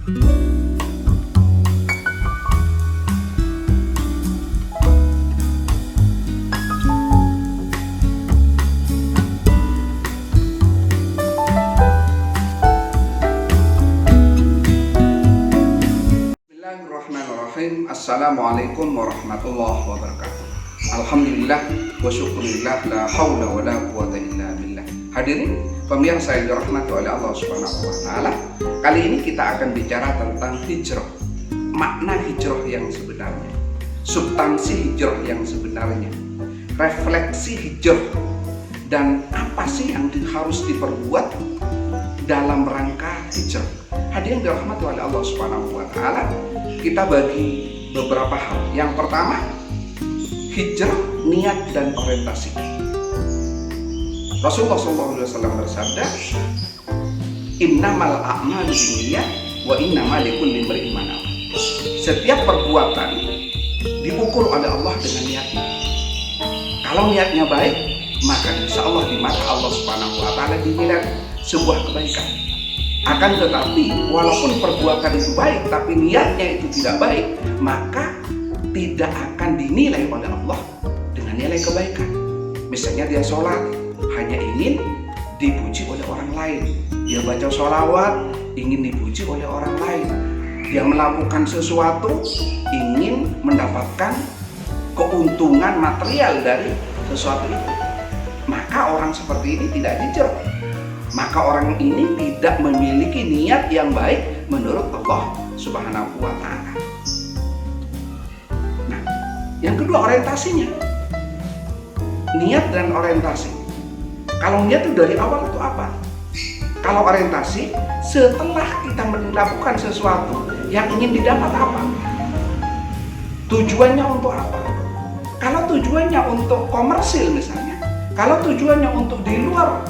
Bismillahirrahmanirrahim. Assalamualaikum warahmatullahi wabarakatuh. Alhamdulillah wa syukurillah, la hawla wa la quwata illa billah. Hadirin pemirsa yang dirahmati oleh Allah Subhanahu wa taala, kali ini kita akan bicara tentang hijrah. Makna hijrah yang sebenarnya, substansi hijrah yang sebenarnya, refleksi hijrah, dan apa sih yang harus diperbuat dalam rangka hijrah. Hadirin dirahmati oleh Allah Subhanahu wa taala, kita bagi beberapa hal. Yang pertama, hijrah, niat dan orientasi. Rasulullah SAW bersabda, innamal a'malu binniyat wa innamal likulli imri'in ma nawa. Setiap perbuatan diukur oleh Allah dengan niatnya. Kalau niatnya baik, maka insya Allah di mata Allah Subhanahu wa taala dinilai sebuah kebaikan. Akan tetapi walaupun perbuatan itu baik tapi niatnya itu tidak baik, maka tidak akan dinilai oleh Allah dengan nilai kebaikan. Misalnya dia sholat hanya ingin dipuji oleh orang lain, dia baca sholawat ingin dipuji oleh orang lain, dia melakukan sesuatu ingin mendapatkan keuntungan material dari sesuatu itu, maka orang seperti ini tidak hijrah. Maka orang ini tidak memiliki niat yang baik menurut Allah Subhanahu wa taala. Nah, yang kedua orientasinya. Niat dan orientasi. Kalau niat itu dari awal itu apa? Kalau orientasi, setelah kita melakukan sesuatu yang ingin didapat apa? Tujuannya untuk apa? Kalau tujuannya untuk komersil misalnya, kalau tujuannya untuk di luar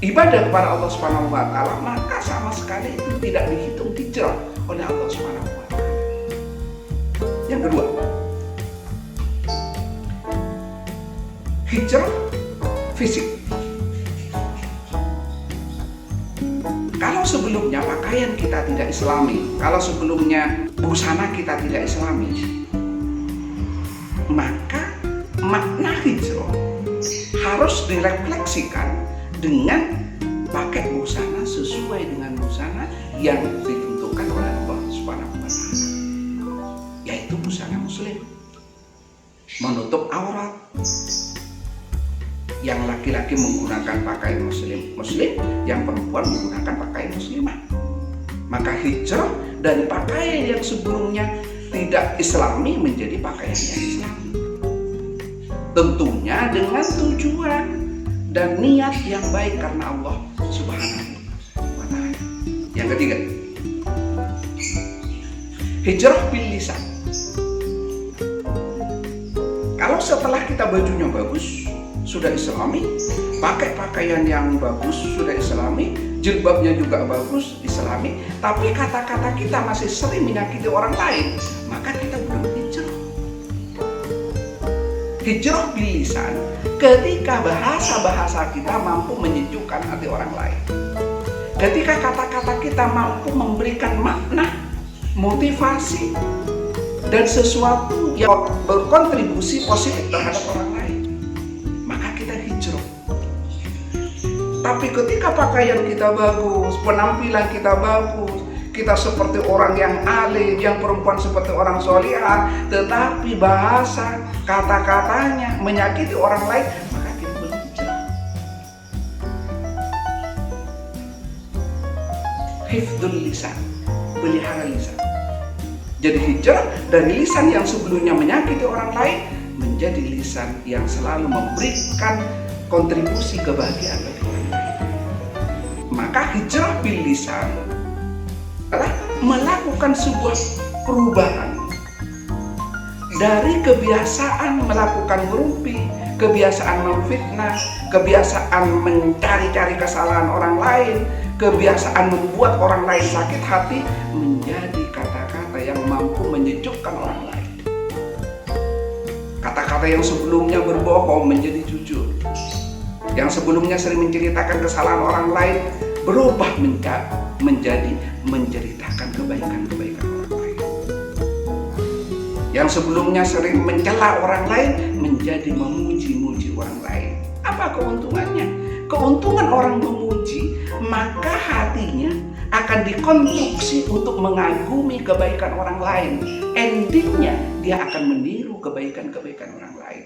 ibadah kepada Allah Subhanahu wa taala, maka sama sekali itu tidak dihitung hijrah oleh Allah Subhanahu wa taala. Yang kedua, hijrah fisik. Kalau sebelumnya pakaian kita tidak islami, kalau sebelumnya busana kita tidak islami, maka makna hijrah harus direfleksikan dengan pakai busana sesuai dengan busana yang ditentukan oleh Allah Subhanahu wa taala, yaitu busana muslim, menutup aurat. Yang laki-laki menggunakan pakaian muslim, yang perempuan menggunakan pakaian muslimah. Maka hijrah dari pakaian yang sebelumnya tidak islami menjadi pakaian yang islami, tentunya dengan tujuan dan niat yang baik karena Allah Subhanahu wa taala. Yang ketiga, hijrah bil lisan. Kalau setelah kita bajunya bagus, sudah islami, pakai pakaian yang bagus, sudah islami, jilbabnya juga bagus, islami, tapi kata-kata kita masih sering menyakiti orang lain, maka kita belum hijrah. Hijrah bil lisan ketika bahasa-bahasa kita mampu menyejukkan hati orang lain, ketika kata-kata kita mampu memberikan makna, motivasi, dan sesuatu yang berkontribusi positif terhadap orang lain, maka kita hijrah. Tapi ketika pakaian kita bagus, penampilan kita bagus, kita seperti orang yang alim, yang perempuan seperti orang solihah, tetapi bahasa kata-katanya menyakiti orang lain, maka kita belum hijrah. Hifdzul lisan, pelihara lisan. Jadi hijrah dari lisan yang sebelumnya menyakiti orang lain menjadi lisan yang selalu memberikan kontribusi kebahagiaan bagi orang lain. Maka hijrah bil lisan adalah melakukan sebuah perubahan dari kebiasaan melakukan berumpi, kebiasaan memfitnah, kebiasaan mencari-cari kesalahan orang lain, kebiasaan membuat orang lain sakit hati, menjadi kata-kata yang mampu menyejukkan orang lain. Kata-kata yang sebelumnya berbohong menjadi jujur, yang sebelumnya sering menceritakan kesalahan orang lain berubah menjadi menceritakan kebaikan-kebaikan orang lain. Yang sebelumnya sering mencela orang lain menjadi memuji-muji orang lain. Apa keuntungannya? Keuntungan orang memuji, maka hatinya akan dikonstruksi untuk mengagumi kebaikan orang lain. Endingnya dia akan meniru kebaikan-kebaikan orang lain.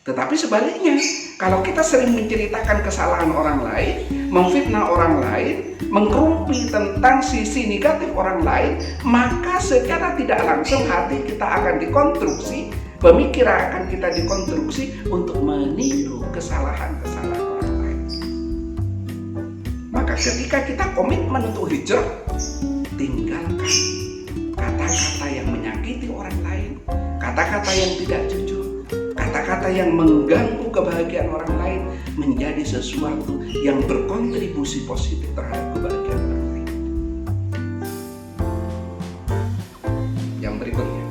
Tetapi sebaliknya, kalau kita sering menceritakan kesalahan orang lain, memfitnah orang lain, mengkerumpi tentang sisi negatif orang lain, maka secara tidak langsung hati kita akan dikonstruksi, pemikiran akan kita dikonstruksi untuk meniru kesalahan-kesalahan orang lain. Maka ketika kita komitmen untuk hijrah, tinggalkan kata-kata yang menyakiti orang lain, kata-kata yang tidak jujur, kata-kata yang mengganggu kebahagiaan orang lain menjadi sesuatu yang berkontribusi positif terhadap kebahagiaan orang lain. Yang berikutnya,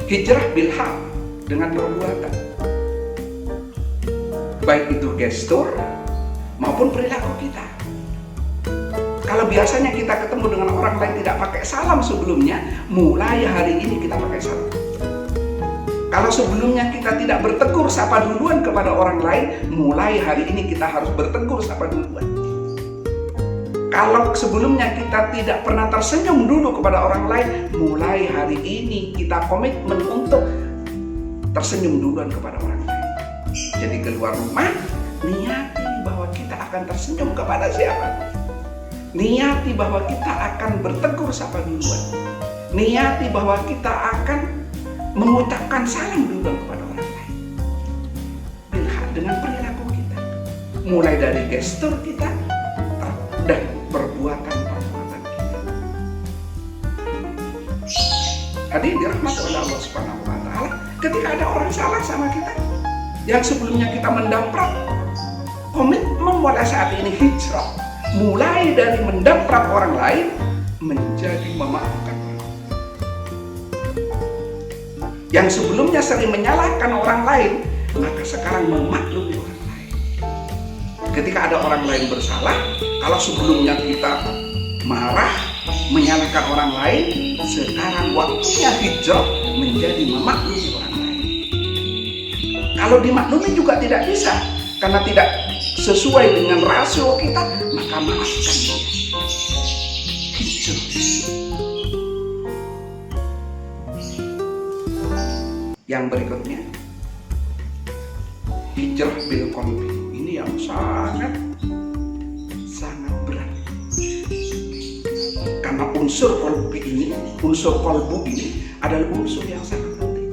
hijrah bilhal, dengan perbuatan, baik itu gestur maupun perilaku kita. Kalau biasanya kita ketemu dengan orang lain tidak pakai salam sebelumnya, mulai hari ini kita pakai salam. Kalau sebelumnya kita tidak bertegur sapa duluan kepada orang lain, mulai hari ini kita harus bertegur sapa duluan. Kalau sebelumnya kita tidak pernah tersenyum dulu kepada orang lain, mulai hari ini kita komitmen untuk tersenyum duluan kepada orang lain. Jadi keluar rumah, niati bahwa kita akan tersenyum kepada siapa. Niati bahwa kita akan bertegur sapa duluan. Niati bahwa kita akan mengucapkan salam duluan kepada orang lain. Bilhal, dengan perilaku kita, mulai dari gestur kita dan perbuatan-perbuatan kita. Hadirin dirahmati oleh Allah Subhanahu wa Ta'ala, ketika ada orang salah sama kita, yang sebelumnya kita mendamprat, komitmen mulai saat ini hijrah, mulai dari mendamprat orang lain menjadi memaafkan. Yang sebelumnya sering menyalahkan orang lain, maka sekarang memaklumi orang lain. Ketika ada orang lain bersalah, kalau sebelumnya kita marah, menyalahkan orang lain, sekarang waktunya hijrah menjadi memaklumi orang lain. Kalau dimaklumi juga tidak bisa, karena tidak sesuai dengan rasio kita, maka maafkan dia. Hijrah. Yang berikutnya, hijrah bil qalbi. Ini yang sangat berat. Karena unsur qalbi ini, unsur qalbu ini adalah unsur yang sangat penting.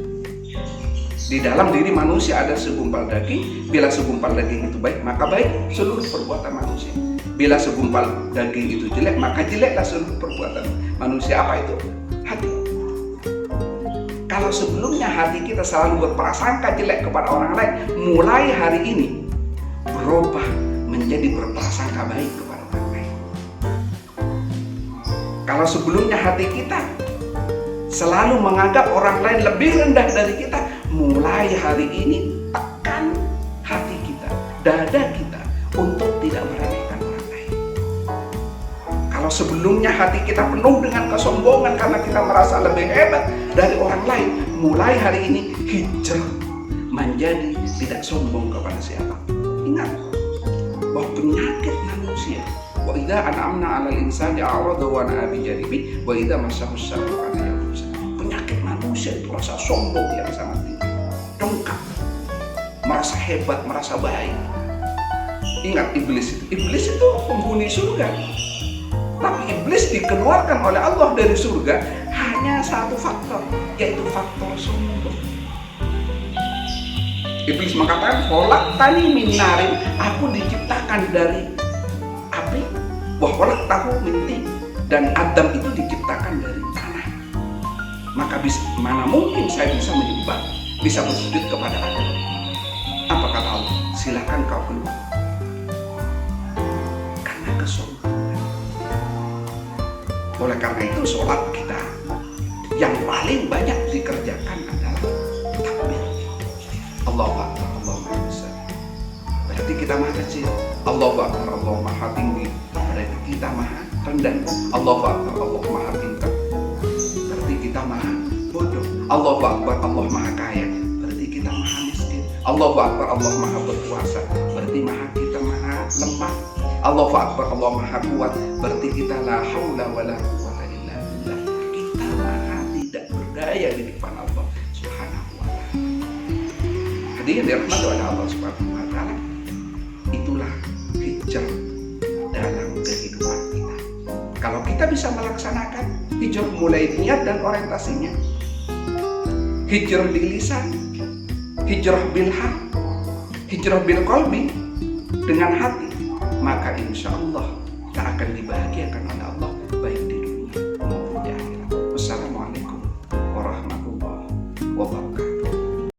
Di dalam diri manusia ada segumpal daging. Bila segumpal daging itu baik, maka baik seluruh perbuatan manusia. Bila segumpal daging itu jelek, maka jeleklah seluruh perbuatan manusia. Apa itu? Hati. Kalau sebelumnya hati kita selalu berprasangka jelek kepada orang lain, mulai hari ini berubah menjadi berprasangka baik kepada orang lain. Kalau sebelumnya hati kita selalu menganggap orang lain lebih rendah dari kita, mulai hari ini tekan hati kita, dada kita untuk tidak meremehkan orang lain. Kalau sebelumnya hati kita penuh dengan kesombongan karena kita merasa lebih hebat dari orang lain, mulai hari ini hijrah menjadi tidak sombong kepada siapa. Ingat bahwa penyakit manusia, wa idza an'amna 'alal insani a'rada wa na'a bi janibi wa idza massahu syarru kana yaqusa. Penyakit manusia itu rasa sombong yang sangat tinggi, dengkak, merasa hebat, merasa baik. Ingat iblis itu penghuni surga. Tapi iblis dikeluarkan oleh Allah dari surga hanya satu faktor, yaitu faktor sombong. Iblis mengatakan, "Khalaqtani min narin," aku diciptakan dari api, wa khalaqtahu min tin, dan Adam itu diciptakan dari tanah. Maka mana mungkin saya bisa menyembah, bisa bersujud kepada Adam? Apa kata Allah? Silakan kau keluar. Karena kesombongan. Oleh karena itu sholat kita yang paling banyak dikerjakan adalah takbir. Allahu Akbar, Allahu Akbar. Berarti kita maha kecil. Allahu Akbar, Allahu maha tinggi. Berarti kita maha rendah. Allahu Akbar, Allah maha pintar, berarti kita maha bodoh. Allahu Akbar, Allah maha kaya, berarti kita maha miskin. Allahu Akbar, Allah maha berkuasa, berarti kita maha lemah. Allahu Akbar, Allah maha kuat, berarti kita la haula wala quwwata illa billah. Kita maha tidak berdaya di depan Allah Subhanahu wa ta'ala. Hadirin dirahmati oleh Allah Subhanahu wa ta'ala, itulah hijrah dalam kehidupan kita. Kalau kita bisa melaksanakan hijrah mulai niat dan orientasinya, hijrah bil lisan, hijrah bil haq, hijrah bil qalbi, dengan hati, maka insya Allah kita akan dibahagiakan oleh Allah